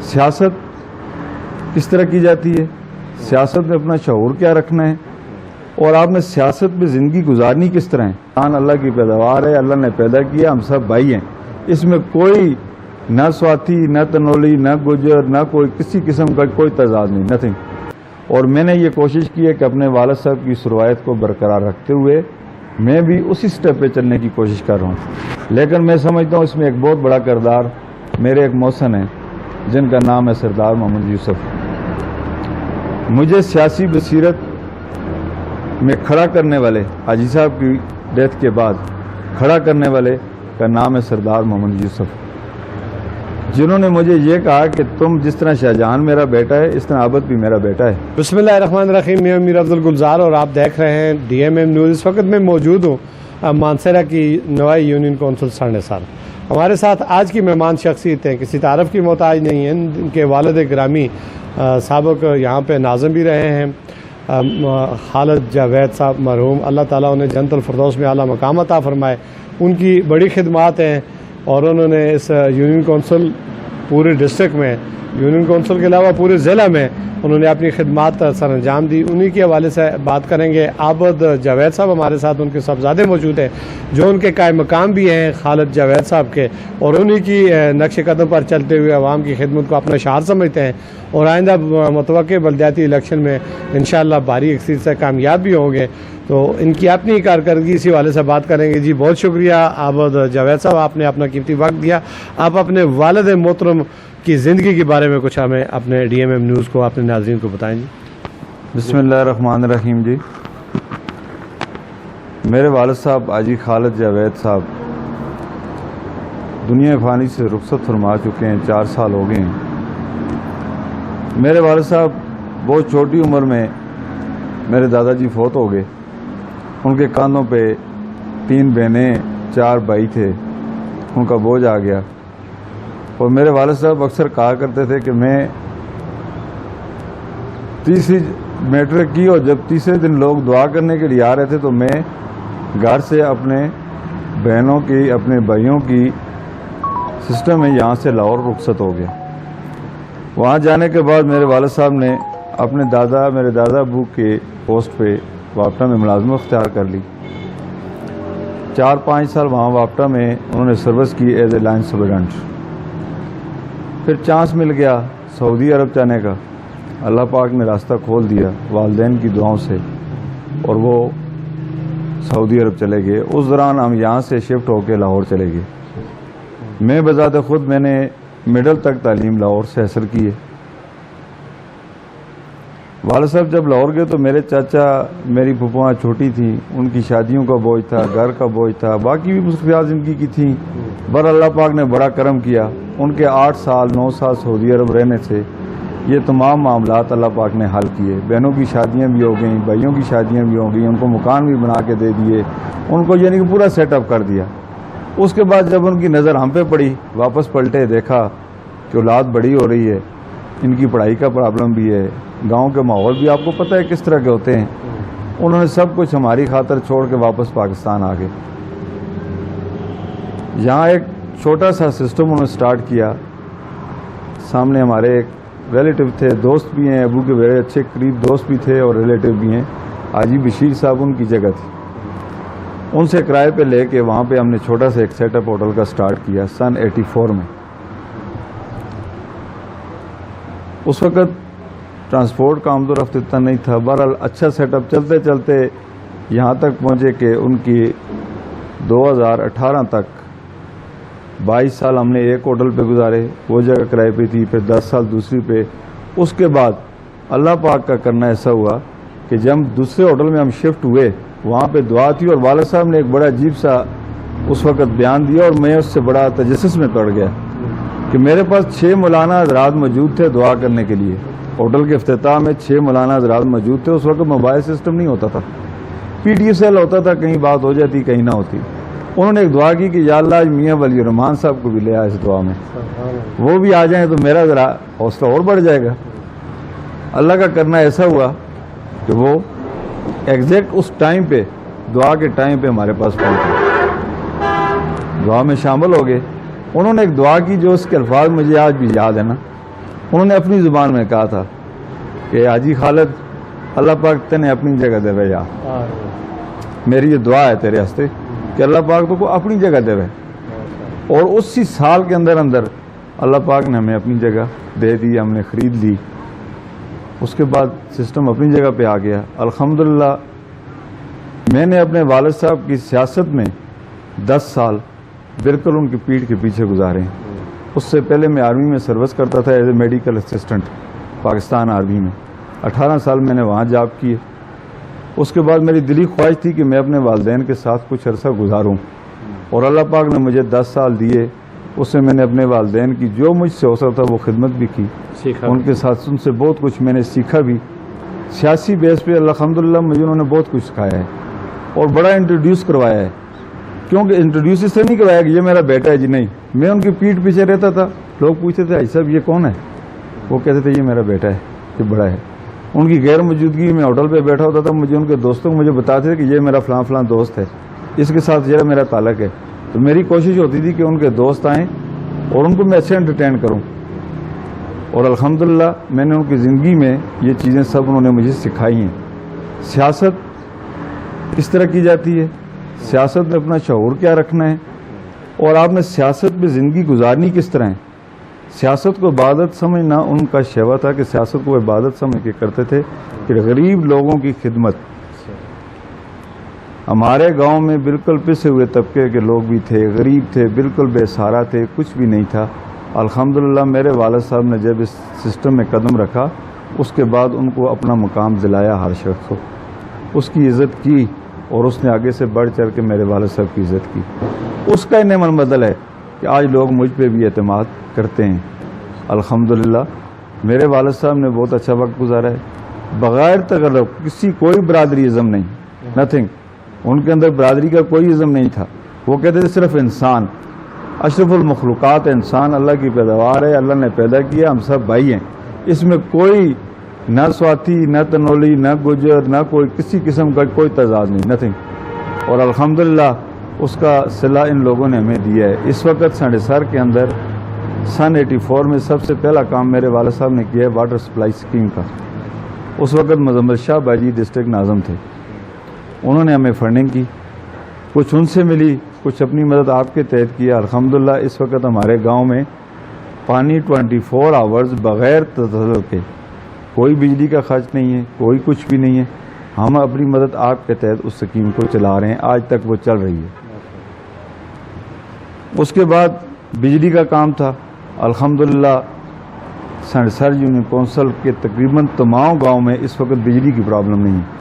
سیاست کس طرح کی جاتی ہے، سیاست میں اپنا شعور کیا رکھنا ہے، اور آپ نے سیاست میں زندگی گزارنی کس طرح ہے۔ اللہ کی پیداوار ہے، اللہ نے پیدا کیا، ہم سب بھائی ہیں، اس میں کوئی نہ سواتھی، نہ تنولی، نہ گجر، نہ کوئی کسی قسم کا کوئی تضاد نہیں، نتھنگ۔ اور میں نے یہ کوشش کی ہے کہ اپنے والد صاحب کی اس روایت کو برقرار رکھتے ہوئے میں بھی اسی سٹیپ پہ چلنے کی کوشش کر رہا ہوں، لیکن میں سمجھتا ہوں اس میں ایک بہت بڑا کردار میرے ایک محسن ہیں جن کا نام ہے سردار محمد یوسف۔ مجھے سیاسی بصیرت میں کھڑا کرنے والے، حاجی صاحب کی ڈیتھ کے بعد کھڑا کرنے والے کا نام ہے سردار محمد یوسف، جنہوں نے مجھے یہ کہا کہ تم جس طرح شاہجہان میرا بیٹا ہے اس طرح عابد بھی میرا بیٹا ہے۔ بسم اللہ الرحمن الرحیم، میں امیر عبدالگلزار اور آپ دیکھ رہے ہیں ڈی ایم ایم نیوز۔ اس وقت میں موجود ہوں مانسہرہ کی نوائی یونین کونسل سرنثار۔ ہمارے ساتھ آج کی مہمان شخصیت ہیں، کسی تعارف کی محتاج نہیں ہیں، ان کے والد گرامی سابق یہاں پہ ناظم بھی رہے ہیں، خالد جاوید صاحب مرحوم، اللہ تعالیٰ انہیں جنت الفردوس میں اعلیٰ مقام عطا فرمائے۔ ان کی بڑی خدمات ہیں اور انہوں نے اس یونین کونسل پورے ڈسٹرکٹ میں، یونین کونسل کے علاوہ پورے ضلع میں انہوں نے اپنی خدمات سر انجام دی۔ انہی کے حوالے سے بات کریں گے۔ عابد جاوید صاحب ہمارے ساتھ، ان کے صاحبزادے موجود ہیں جو ان کے قائم مقام بھی ہیں خالد جاوید صاحب کے، اور انہی کی نقش قدم پر چلتے ہوئے عوام کی خدمت کو اپنا شعار سمجھتے ہیں، اور آئندہ متوقع بلدیاتی الیکشن میں انشاءاللہ بھاری اکثریت سے کامیاب بھی ہوں گے۔ تو ان کی اپنی کارکردگی اسی حوالے سے بات کریں گے۔ جی بہت شکریہ عابد جاوید صاحب، آپ نے اپنا قیمتی وقت دیا۔ آپ اپنے والد محترم کی زندگی کے بارے میں کچھ ہمیں اپنے ڈی ایم ایم نیوز کو، اپنے ناظرین کو بتائیں۔ جی بسم اللہ الرحمن الرحیم۔ جی میرے والد صاحب حاجی خالد جاوید صاحب دنیا فانی سے رخصت فرما چکے ہیں، 4 سال ہو گئے ہیں۔ میرے والد صاحب بہت چھوٹی عمر میں میرے دادا جی فوت ہو گئے۔ ان کے کاندھوں پہ 3 بہنیں 4 بھائی تھے، ان کا بوجھ آ گیا۔ اور میرے والد صاحب اکثر کہا کرتے تھے کہ میں تیسری میٹرک کی، اور جب تیسرے دن لوگ دعا کرنے کے لیے آ رہے تھے تو میں گھر سے اپنے بہنوں کی، اپنے بھائیوں کی سسٹم میں یہاں سے لاہور رخصت ہو گیا۔ وہاں جانے کے بعد میرے والد صاحب نے اپنے میرے دادا ابو کے پوسٹ پہ واپٹا میں ملازمت اختیار کر لی۔ 4-5 سال وہاں واپٹا میں انہوں نے سروس کی ایز اے لائن سپرڈنٹ۔ پھر چانس مل گیا سعودی عرب جانے کا، اللہ پاک نے راستہ کھول دیا والدین کی دعاؤں سے، اور وہ سعودی عرب چلے گئے۔ اس دوران ہم یہاں سے شفٹ ہو کے لاہور چلے گئے۔ میں بذات خود میں نے مڈل تک تعلیم لاہور سے حاصل کی ہے۔ والد صاحب جب لاہور گئے تو میرے چاچا، میری پھپھوائیں چھوٹی تھیں، ان کی شادیوں کا بوجھ تھا، گھر کا بوجھ تھا، باقی بھی مصروفیات زندگی کی تھیں۔ اللہ پاک نے بڑا کرم کیا، ان کے 8 سال 9 سال سعودی عرب رہنے سے یہ تمام معاملات اللہ پاک نے حل کیے۔ بہنوں کی شادیاں بھی ہو گئیں، بھائیوں کی شادیاں بھی ہو گئیں، ان کو مکان بھی بنا کے دے دیے، ان کو یعنی کہ پورا سیٹ اپ کر دیا۔ اس کے بعد جب ان کی نظر ہم پہ پڑی، واپس پلٹے، دیکھا کہ اولاد بڑی ہو رہی ہے، ان کی پڑھائی کا پرابلم بھی ہے، گاؤں کے ماحول بھی آپ کو پتہ ہے کس طرح کے ہوتے ہیں، انہوں نے سب کچھ ہماری خاطر چھوڑ کے واپس پاکستان آ گئے۔ یہاں ایک چھوٹا سا سسٹم انہوں نے سٹارٹ کیا۔ سامنے ہمارے ایک ریلیٹو تھے، دوست بھی ہیں، ابو کے بڑے اچھے قریب دوست بھی تھے اور ریلیٹو بھی ہیں، حاجی بشیر صاحب ان کی جگہ تھی۔ ان سے کرائے پہ لے کے وہاں پہ ہم نے چھوٹا سا ایک سیٹ اپ ہوٹل کا سٹارٹ کیا سن 84 میں۔ اس وقت ٹرانسپورٹ کا آمد و رفت اتنا نہیں تھا، بہرحال اچھا سیٹ اپ چلتے چلتے یہاں تک پہنچے کہ ان کی 2018 تک 22 سال ہم نے ایک ہوٹل پہ گزارے، وہ جگہ کرائے پہ تھی، پھر 10 سال دوسری پہ۔ اس کے بعد اللہ پاک کا کرنا ایسا ہوا کہ جب دوسرے ہوٹل میں ہم شفٹ ہوئے، وہاں پہ دعا تھی، اور والد صاحب نے ایک بڑا عجیب سا اس وقت بیان دیا، اور میں اس سے بڑا تجسس میں پڑ گیا کہ میرے پاس 6 مولانا حضرات موجود تھے دعا کرنے کے لیے۔ ہوٹل کے افتتاح میں 6 مولانا حضرات موجود تھے۔ اس وقت موبائل سسٹم نہیں ہوتا تھا، پی ٹی ایس ایل ہوتا تھا، کہیں بات ہو جاتی کہیں نہ ہوتی۔ انہوں نے ایک دعا کی کہ یا اللہ آج میاں ولی الرحمان صاحب کو بھی لے آئے اس دعا میں، وہ بھی آ جائیں تو میرا ذرا حوصلہ اور بڑھ جائے گا۔ اللہ کا کرنا ایسا ہوا کہ وہ ایگزیکٹ اس ٹائم پہ، دعا کے ٹائم پہ ہمارے پاس پہنچے، دعا میں شامل ہو گئے۔ انہوں نے ایک دعا کی جو اس کے الفاظ مجھے آج بھی یاد ہے نا، انہوں نے اپنی زبان میں کہا تھا کہ حاجی خالد اللہ پاک تنے اپنی جگہ دے یا میری یہ دعا ہے تیرے ہستے کہ اللہ پاک تو کو اپنی جگہ دے. اور اسی سال کے اندر اندر اللہ پاک نے ہمیں اپنی جگہ دے دی, ہم نے خرید لی. اس کے بعد سسٹم اپنی جگہ پہ آ گیا الحمدللہ. میں نے اپنے والد صاحب کی سیاست میں 10 سال بالکل ان کی پیٹھ کے پیچھے گزارے ہیں. اس سے پہلے میں آرمی میں سروس کرتا تھا as a medical assistant Pakistan army میں. 18 سال میں نے وہاں جاب کیے. اس کے بعد میری دلی خواہش تھی کہ میں اپنے والدین کے ساتھ کچھ عرصہ گزاروں, اور اللہ پاک نے مجھے 10 سال دیے. اس سے میں نے اپنے والدین کی جو مجھ سے ہو سکتا تھا وہ خدمت بھی کی, ان کے ساتھ ان سے بہت کچھ میں نے سیکھا بھی. سیاسی بیس پہ الحمدللہ مجھے انہوں نے بہت کچھ سکھایا ہے اور بڑا انٹروڈیوس کروایا ہے. کیونکہ انٹروڈیوس اس سے نہیں کروایا کہ یہ میرا بیٹا ہے جی, نہیں. میں ان کی پیٹھ پیچھے رہتا تھا, لوگ پوچھتے تھے بھائی صاحب یہ کون ہے, وہ کہتے تھے یہ میرا بیٹا ہے, یہ بڑا ہے. ان کی غیر موجودگی میں ہوٹل پہ بیٹھا ہوتا تھا, مجھے ان کے دوستوں کو مجھے بتاتے تھے کہ یہ میرا فلاں فلاں دوست ہے, اس کے ساتھ یہ میرا تعلق ہے. تو میری کوشش ہوتی تھی کہ ان کے دوست آئیں اور ان کو میں اچھے انٹرٹین کروں. اور الحمدللہ میں نے ان کی زندگی میں یہ چیزیں سب انہوں نے مجھے سکھائی ہیں. سیاست کس طرح کی جاتی ہے, سیاست میں اپنا شعور کیا رکھنا ہے, اور آپ نے سیاست میں زندگی گزارنی کس طرح ہے. سیاست کو عبادت سمجھنا ان کا شیوا تھا کہ سیاست کو عبادت سمجھ کے کرتے تھے کہ غریب لوگوں کی خدمت. ہمارے گاؤں میں بالکل پسے ہوئے طبقے کے لوگ بھی تھے, غریب تھے, بالکل بے سہارا تھے, کچھ بھی نہیں تھا. الحمدللہ میرے والد صاحب نے جب اس سسٹم میں قدم رکھا اس کے بعد ان کو اپنا مقام دلایا, ہر شخص کو اس کی عزت کی, اور اس نے آگے سے بڑھ چڑھ کے میرے والد صاحب کی عزت کی. اس کا نعمت بدل ہے کہ آج لوگ مجھ پہ بھی اعتماد کرتے ہیں. الحمدللہ میرے والد صاحب نے بہت اچھا وقت گزارا ہے, بغیر تغلق کسی کوئی برادری ازم نہیں, نتھنگ. ان کے اندر برادری کا کوئی ازم نہیں تھا. وہ کہتے تھے صرف انسان, اشرف المخلوقات انسان اللہ کی پیداوار ہے, اللہ نے پیدا کیا, ہم سب بھائی ہیں. اس میں کوئی نہ سواتھی, نہ تنولی, نہ گجر, نہ کوئی کسی قسم کا کوئی تضاد نہیں, نتھنگ. اور الحمدللہ اس کا صلہ ان لوگوں نے ہمیں دیا ہے. اس وقت سنڈسار کے اندر سن 84 میں سب سے پہلا کام میرے والد صاحب نے کیا ہے واٹر سپلائی اسکیم کا. اس وقت مزمل شاہ باجی ڈسٹرکٹ ناظم تھے, انہوں نے ہمیں فنڈنگ کی, کچھ ان سے ملی, کچھ اپنی مدد آپ کے تحت کیا. الحمدللہ اس وقت ہمارے گاؤں میں پانی 24 آورز بغیر تسلسل کے, کوئی بجلی کا خرچ نہیں ہے, کوئی کچھ بھی نہیں ہے. ہم اپنی مدد آپ کے تحت اس اسکیم کو چلا رہے ہیں, آج تک وہ چل رہی ہے. اس کے بعد بجلی کا کام تھا. الحمدللہ سنڈسار یونین کونسل کے تقریباً تمام گاؤں میں اس وقت بجلی کی پرابلم نہیں ہے.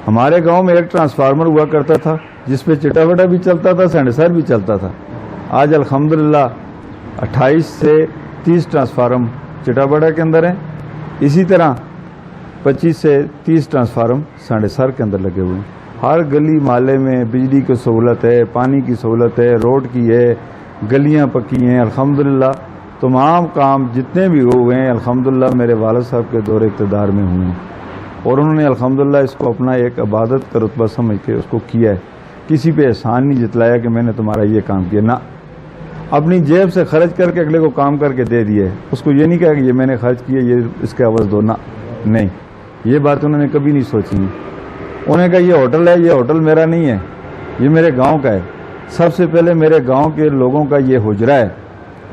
ہمارے گاؤں میں ایک ٹرانسفارمر ہوا کرتا تھا جس پہ چٹا وٹا بھی چلتا تھا, سنڈسار بھی چلتا تھا. آج الحمدللہ 28 سے 30 ٹرانسفارم چٹا بڑا کے اندر ہیں. اسی طرح 25 سے 30 ٹرانسفارم سنڈسار کے اندر لگے ہوئے ہیں. ہر گلی محلے میں بجلی کی سہولت ہے, پانی کی سہولت ہے, روڈ کی ہے, گلیاں پکی ہیں. الحمدللہ تمام کام جتنے بھی ہوئے ہیں الحمدللہ میرے والد صاحب کے دور اقتدار میں ہوئے ہیں, اور انہوں نے الحمدللہ اس کو اپنا ایک عبادت کا رتبہ سمجھ کے اس کو کیا ہے. کسی پہ احسان نہیں جتلایا کہ میں نے تمہارا یہ کام کیا, نہ اپنی جیب سے خرچ کر کے اگلے کو کام کر کے دے دیا ہے. اس کو یہ نہیں کہا کہ یہ میں نے خرچ کیا, یہ اس کے عوض دو, نہ نہیں, یہ بات انہوں نے کبھی نہیں سوچی. انہوں نے کہا یہ ہوٹل ہے, یہ ہوٹل میرا نہیں ہے, یہ میرے گاؤں کا ہے. سب سے پہلے میرے گاؤں کے لوگوں کا یہ حجرہ ہے,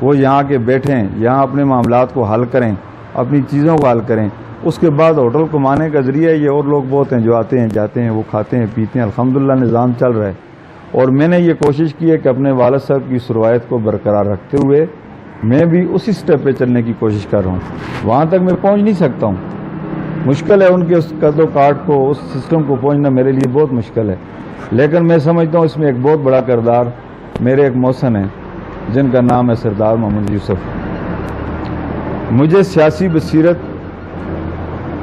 وہ یہاں کے بیٹھیں, یہاں اپنے معاملات کو حل کریں, اپنی چیزوں کو حل کریں. اس کے بعد ہوٹل کمانے کا ذریعہ یہ اور لوگ بہت ہیں جو آتے ہیں جاتے ہیں, وہ کھاتے ہیں پیتے ہیں. الحمدللہ نظام چل رہا ہے, اور میں نے یہ کوشش کی ہے کہ اپنے والد صاحب کی روایت کو برقرار رکھتے ہوئے میں بھی اسی سٹیپ پہ چلنے کی کوشش کر رہا ہوں. وہاں تک میں پہنچ نہیں سکتا ہوں, مشکل ہے. ان کے اس قد و کاٹ کو, اس سسٹم کو پہنچنا میرے لیے بہت مشکل ہے. لیکن میں سمجھتا ہوں اس میں ایک بہت بڑا کردار میرے ایک محسن ہیں جن کا نام ہے سردار محمد یوسف. مجھے سیاسی بصیرت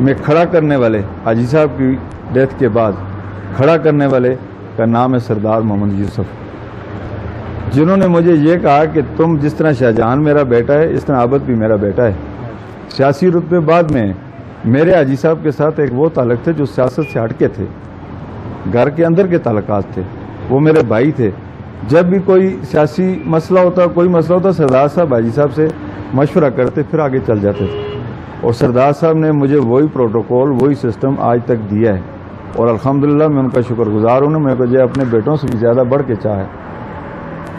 میں کھڑا کرنے والے, حاجی صاحب کی ڈیتھ کے بعد کھڑا کرنے والے کا نام ہے سردار محمد یوسف, جنہوں نے مجھے یہ کہا کہ تم جس طرح شاہجہان میرا بیٹا ہے اس طرح عابد بھی میرا بیٹا ہے. سیاسی رتبے بعد میں میرے حاجی صاحب کے ساتھ ایک وہ تعلق تھے جو سیاست سے ہٹ کے تھے, گھر کے اندر کے تعلقات تھے. وہ میرے بھائی تھے, جب بھی کوئی سیاسی مسئلہ ہوتا، کوئی مسئلہ ہوتا، سردار صاحب حاجی صاحب سے مشورہ کرتے پھر آگے چل جاتے تھے، اور سردار صاحب نے مجھے وہی پروٹوکول وہی سسٹم آج تک دیا ہے، اور الحمدللہ میں ان کا شکر گزار ہوں. میں مجھے اپنے بیٹوں سے بھی زیادہ بڑھ کے چاہے.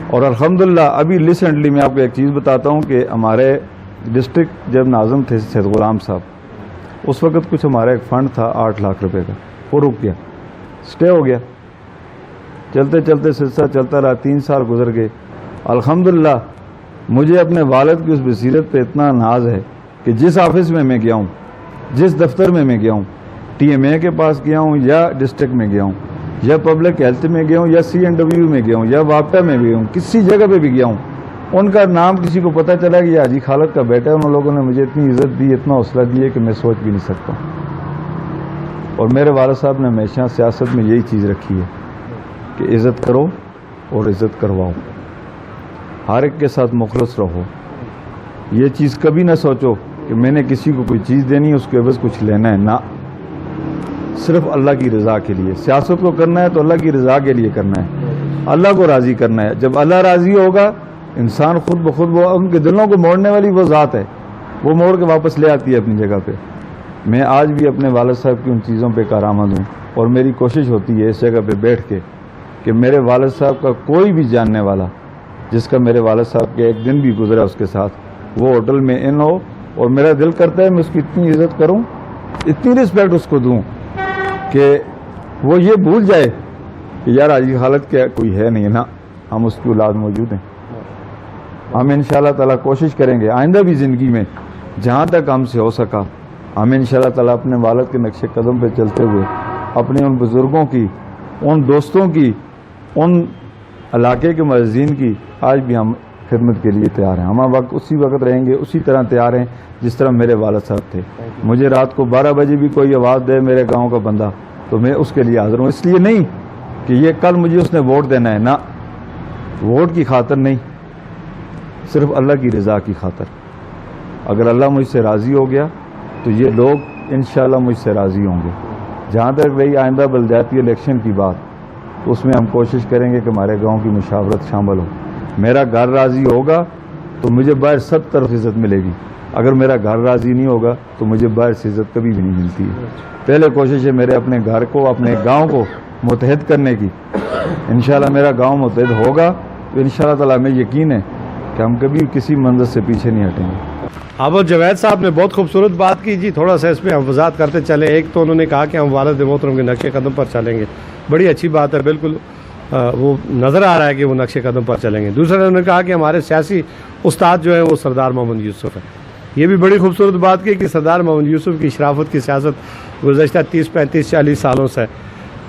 اور الحمدللہ ابھی ریسنٹلی میں آپ کو ایک چیز بتاتا ہوں کہ ہمارے ڈسٹرکٹ جب ناظم تھے سید غلام صاحب، اس وقت کچھ ہمارا ایک فنڈ تھا 8 لاکھ روپے کا، وہ رک گیا، سٹے ہو گیا. چلتے چلتے سلسلہ چلتا رہا، 3 سال گزر گئے. الحمدللہ مجھے اپنے والد کی اس بصیرت پہ اتنا ناز ہے کہ جس آفس میں گیا ہوں، جس دفتر میں گیا ہوں، ٹی ایم اے کے پاس گیا ہوں یا ڈسٹرکٹ میں گیا ہوں یا پبلک ہیلتھ میں گیا ہوں یا سی این ڈبلیو میں گیا ہوں یا واپٹا میں بھی ہوں، کسی جگہ پہ بھی گیا ہوں، ان کا نام کسی کو پتہ چلا کہ یہ حاجی خالد کا بیٹا ہے، ان لوگوں نے مجھے اتنی عزت دی، اتنا حوصلہ دی کہ میں سوچ بھی نہیں سکتا. اور میرے والد صاحب نے ہمیشہ سیاست میں یہی چیز رکھی ہے کہ عزت کرو اور عزت کرواؤ، ہر ایک کے ساتھ مخلص رہو. یہ چیز کبھی نہ سوچو کہ میں نے کسی کو کوئی چیز دینی ہے، اس کے عوض کچھ لینا ہے، نہ، صرف اللہ کی رضا کے لیے. سیاست کو کرنا ہے تو اللہ کی رضا کے لیے کرنا ہے، اللہ کو راضی کرنا ہے. جب اللہ راضی ہوگا انسان خود بخود، وہ ان کے دلوں کو موڑنے والی وہ ذات ہے، وہ موڑ کے واپس لے آتی ہے اپنی جگہ پہ. میں آج بھی اپنے والد صاحب کی ان چیزوں پہ کارآمد ہوں، اور میری کوشش ہوتی ہے اس جگہ پہ بیٹھ کے کہ میرے والد صاحب کا کوئی بھی جاننے والا جس کا میرے والد صاحب کے ایک دن بھی گزرا اس کے ساتھ، وہ ہوٹل میں ان ہو، اور میرا دل کرتا ہے میں اس کی اتنی عزت کروں، اتنی رسپیکٹ اس کو دوں کہ وہ یہ بھول جائے کہ یار حاجی خالد کیا کوئی ہے نہیں نا، ہم اس کی اولاد موجود ہیں. ہم انشاءاللہ تعالیٰ کوشش کریں گے آئندہ بھی زندگی میں جہاں تک ہم سے ہو سکا، ہم انشاءاللہ تعالیٰ اپنے والد کے نقش قدم پہ چلتے ہوئے اپنے ان بزرگوں کی، ان دوستوں کی، ان علاقے کے معززین کی آج بھی ہم خدمت کے لیے تیار ہیں. ہم اسی وقت رہیں گے، اسی طرح تیار ہیں جس طرح میرے والد صاحب تھے. مجھے رات کو 12 بجے بھی کوئی آواز دے میرے گاؤں کا بندہ تو میں اس کے لیے حاضر ہوں. اس لیے نہیں کہ یہ کل مجھے اس نے ووٹ دینا ہے، نہ، ووٹ کی خاطر نہیں، صرف اللہ کی رضا کی خاطر. اگر اللہ مجھ سے راضی ہو گیا تو یہ لوگ انشاءاللہ مجھ سے راضی ہوں گے. جہاں تک رہی آئندہ بلدیاتی الیکشن کی بات، تو اس میں ہم کوشش کریں گے کہ ہمارے گاؤں کی مشاورت شامل ہو. میرا گھر راضی ہوگا تو مجھے باہر سب طرف عزت ملے گی، اگر میرا گھر راضی نہیں ہوگا تو مجھے باہر سے عزت کبھی بھی نہیں ملتی ہے. پہلے کوشش ہے میرے اپنے گھر کو، اپنے گاؤں کو متحد کرنے کی. انشاءاللہ میرا گاؤں متحد ہوگا تو انشاءاللہ تعالیٰ ہمیں یقین ہے کہ ہم کبھی کسی منزل سے پیچھے نہیں ہٹیں گے. عابد جوید صاحب نے بہت خوبصورت بات کی جی، تھوڑا سا اس پہ ہم وضاحت کرتے چلیں. ایک تو انہوں نے کہا کہ ہم والد محترم کے نقش قدم پر چلیں گے، بڑی اچھی بات ہے، بالکل وہ نظر آ رہا ہے کہ وہ نقش قدم پر چلیں گے. دوسرا انہوں نے کہا کہ ہمارے سیاسی استاد جو ہیں وہ سردار محمد یوسف ہیں. یہ بھی بڑی خوبصورت بات کی کہ سردار محمد یوسف کی شرافت کی سیاست گزشتہ 30 35 40 سالوں سے.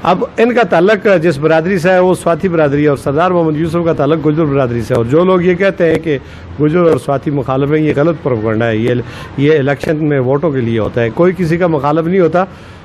اب ان کا تعلق جس برادری سے ہے وہ سواتھی برادری ہے، اور سردار محمد یوسف کا تعلق گجر برادری سے. اور جو لوگ یہ کہتے ہیں کہ گجر اور سواتھی مخالف ہیں، یہ غلط پروپیگنڈا ہے. یہ الیکشن میں ووٹوں کے لیے ہوتا ہے، کوئی کسی کا مخالف نہیں ہوتا.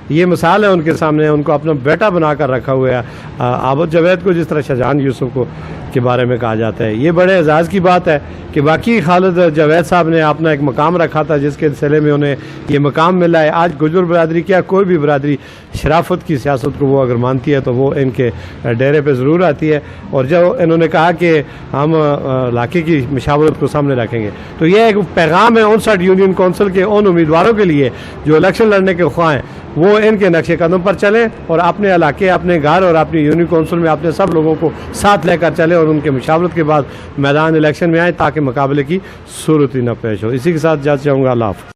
یہ مثال ہے ان کے سامنے، ان کو اپنا بیٹا بنا کر رکھا ہوا ہے. عابد جوید کو جس طرح شاہجہان یوسف کو کے بارے میں کہا جاتا ہے، یہ بڑے اعزاز کی بات ہے کہ باقی خالد جوید صاحب نے اپنا ایک مقام رکھا تھا جس کے سلسلے میں انہیں یہ مقام ملا ہے. آج گجر برادری کیا کوئی بھی برادری شرافت کی سیاست کو وہ اگر مانتی ہے تو وہ ان کے ڈیرے پہ ضرور آتی ہے. اور جب انہوں نے کہا کہ ہم علاقے کی مشاورت کو سامنے رکھیں گے، تو یہ ایک پیغام ہے 59 یونین کونسل کے ان امیدواروں کے لیے جو الیکشن لڑنے کے خواہاں ہیں، وہ ان کے نقش قدم پر چلیں اور اپنے علاقے، اپنے گھر اور اپنی یونین کونسل میں اپنے سب لوگوں کو ساتھ لے کر چلیں اور ان کے مشاورت کے بعد میدان الیکشن میں آئیں تاکہ مقابلے کی صورت ہی نہ پیش ہو. اسی کے ساتھ جاتے چاہوں گا. اللہ حافظ.